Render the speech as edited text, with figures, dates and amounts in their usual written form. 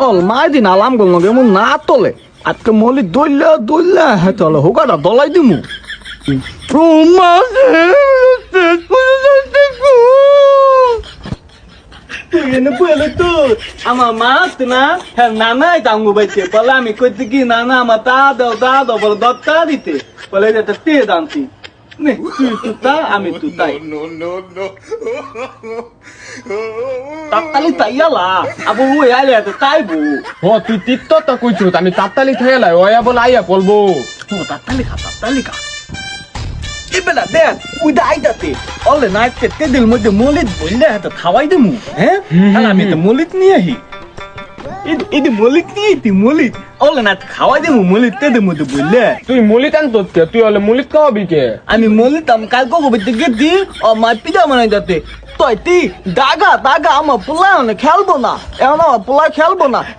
all my দিন আলাম গল নগে মু না তলে আজকে মলি দইলা দইলা হে তলে হুকাটা দলাই দিমু তুই এনে বলে তো আমার মা আছে না হ্যাঁ নানাই টাঙ্গু বাইতে বলে আমি কইতে কি নানা আমার তা দাও বলে দত্তা দিতে বলে এটা তে দান্তি নে তুই তুতা আমি তুতাই তাতালি তাইয়ালা আবু ওই আইলে তো তাইবো তুই তীর্থ তো কইছো আমি তাত্তালি থাইলাই ওয়া বল আইয়া বলবো ও তাতালি খা এবেলা দেখ ওই দা আইতাতে অলে নাইতে তেদিল মধ্যে মলিত বললে হাতে খাওয়াই দেমু হ্যাঁ তাহলে আমি তো মলিত নিয়ে আহি ইদি মলিত নিয়ে তুই মলিত অলে না খাওয়াই দেমু মলিত তেদের মধ্যে বললে তুই মলিত আন তোর তুই হলে মলিত খাওয়াবি কে আমি মলিতাম কালকে কবিতে গেছি ও মা পিজা বানাই যাতে তুই দাগা আমার পোলা খেলবো না এখন আমার পোলা খেলবো না